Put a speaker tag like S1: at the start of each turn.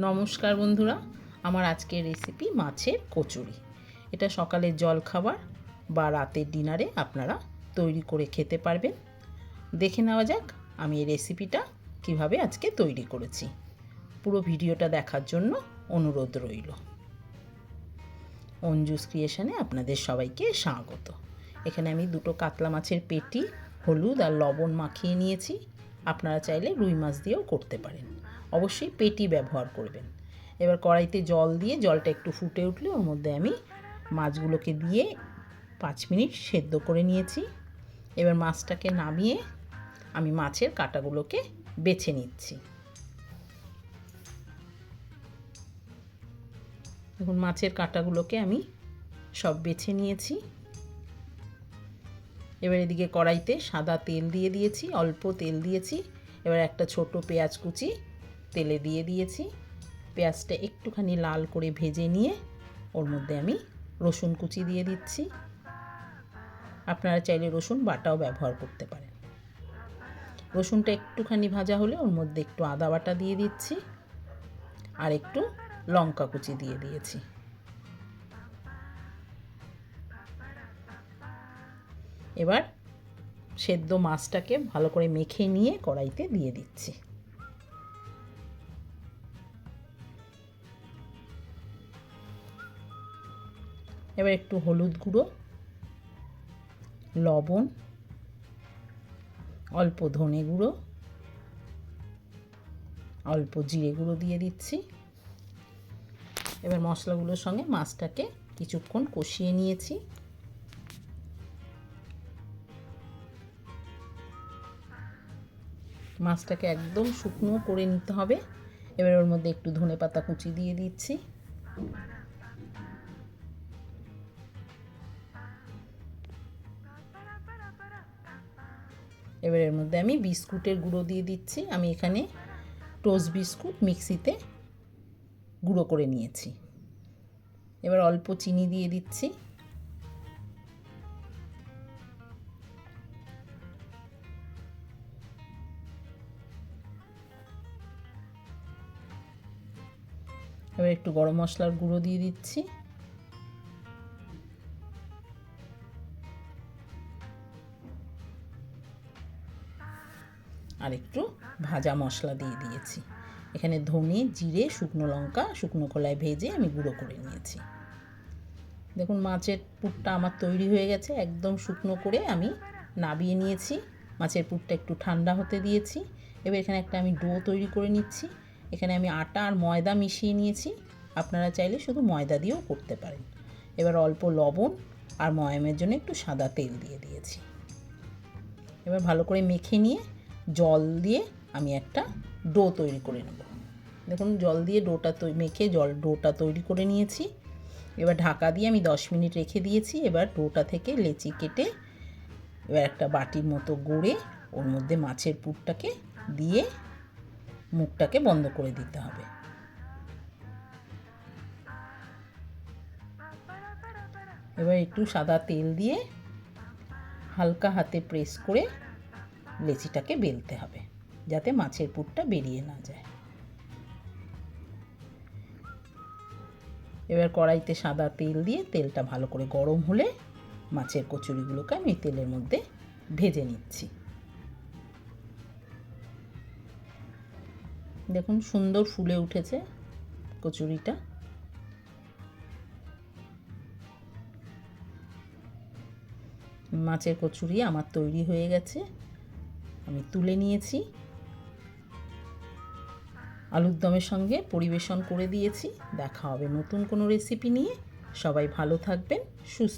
S1: নমস্কার বন্ধুরা, আমার আজকের রেসিপি মাছের কচুরি। এটা সকালের জলখাবার বা রাতের ডিনারে আপনারা তৈরি করে খেতে পারবেন। দেখে নেওয়া যাক আমি এই রেসিপিটা কিভাবে আজকে তৈরি করেছি। পুরো ভিডিওটা দেখার জন্য অনুরোধ রইল। অঞ্জুস ক্রিয়েশনে আপনাদের সবাইকে স্বাগত। এখানে আমি দুটো কাতলা মাছের পেটি হলুদ আর লবণ মাখিয়ে নিয়েছি। আপনারা চাইলে রুই মাছ দিয়েও করতে পারেন, অবশ্যই পেটি ব্যবহার করবেন। এবার কড়াইতে জল দিয়ে জলটা একটু ফুটে উঠলে ওর মধ্যে আমি মাছগুলোকে দিয়ে 5 মিনিট সেদ্ধ করে নিয়েছি। এবার মাছটাকে নামিয়ে আমি মাছের কাঁটাগুলোকে বেছে নিচ্ছি। দেখুন মাছের কাঁটাগুলোকে আমি সব বেছে নিয়েছি। এবার এদিকে কড়াইতে সাদা তেল দিয়ে দিয়েছি, অল্প তেল দিয়েছি। এবার একটা ছোট পেঁয়াজ কুচি তেলে দিয়ে দিয়েছি। পেঁয়াজটা একটুখানি লাল করে ভেজে নিয়ে ওর মধ্যে আমি রসুন কুচি দিয়ে দিচ্ছি। আপনারা চাইলে রসুন বাটাও ব্যবহার করতে পারেন। রসুনটা একটুখানি ভাজা হলে ওর মধ্যে একটু আদা বাটা দিয়ে দিচ্ছি আর একটু লঙ্কা কুচি দিয়ে দিয়েছি। এবার সেদ্ধ মাছটাকে ভালো করে মেখে নিয়ে কড়াইতে দিয়ে দিচ্ছি। এবার একটু হলুদ গুঁড়ো, লবণ, অল্প ধনে গুঁড়ো, অল্প জিরে গুঁড়ো দিয়ে দিচ্ছি। এবার মশলাগুলোর সঙ্গে মাছটাকে কিছুক্ষণ কষিয়ে নিয়েছি। মাছটাকে একদম শুকনো করে নিতে হবে। এবার ওর মধ্যে একটু ধনেপাতা কুচি দিয়ে দিচ্ছি। এবার এর মধ্যে আমি বিস্কুটের গুঁড়ো দিয়ে দিচ্ছি। আমি এখানে টোস্ট বিস্কুট মিক্সিতে গুঁড়ো করে নিয়েছি। এবার অল্প চিনি দিয়ে দিচ্ছি। এবার একটু গরম মশলার গুঁড়ো দিয়ে দিচ্ছি। আর একটু ভাজা মশলা দিয়ে দিয়েছি। এখানে ধনে, জিরে, শুকনো লঙ্কা শুকনো খোলায় ভেজে আমি গুঁড়ো করে নিয়েছি। দেখুন মাছের পুরটা আমার তৈরি হয়ে গেছে। একদম শুকনো করে আমি নাবিয়ে নিয়েছি। মাছের পুরটা একটু ঠান্ডা হতে দিয়েছি। এবার এখানে একটা আমি ডো তৈরি করে নিচ্ছি। এখানে আমি আটা আর ময়দা মিশিয়ে নিয়েছি। আপনারা চাইলে শুধু ময়দা দিয়েও করতে পারেন। এবার অল্প লবণ আর ময়ামের জন্য একটু সাদা তেল দিয়ে দিয়েছি। এবার ভালো করে মেখে নিয়ে জল দিয়ে আমি একটা ডো তৈরি করে নেব। দেখুন জল দিয়ে মেখে ডোটা তৈরি করে নিয়েছি। এবার ঢাকা দিয়ে আমি 10 মিনিট রেখে দিয়েছি। এবার ডোটা থেকে লেচি কেটে এবার একটা বাটির মতো গড়ে ওর মধ্যে মাছের পুরটাকে দিয়ে মুখটাকে বন্ধ করে দিতে হবে। এবার একটু সাদা তেল দিয়ে হালকা হাতে প্রেস করে লেচিটাকে বেলতে হবে যাতে মাছের পুরটা বেরিয়ে না যায়। এবার কড়াইতে সাদা তেল দিয়ে তেলটা ভালো করে গরম হলে মাছের কচুরিগুলোকে আমি তেলের মধ্যে ভেজে নিচ্ছি। দেখুন সুন্দর ফুলে উঠেছে কচুরিটা। মাছের কচুরি আমার তৈরি হয়ে গেছে, আমি তুলে নিয়েছি। আলুর দমের সঙ্গে পরিবেশন করে দিয়েছি। দেখা হবে নতুন কোনো রেসিপি নিয়ে। সবাই ভালো থাকবেন, সুস্থ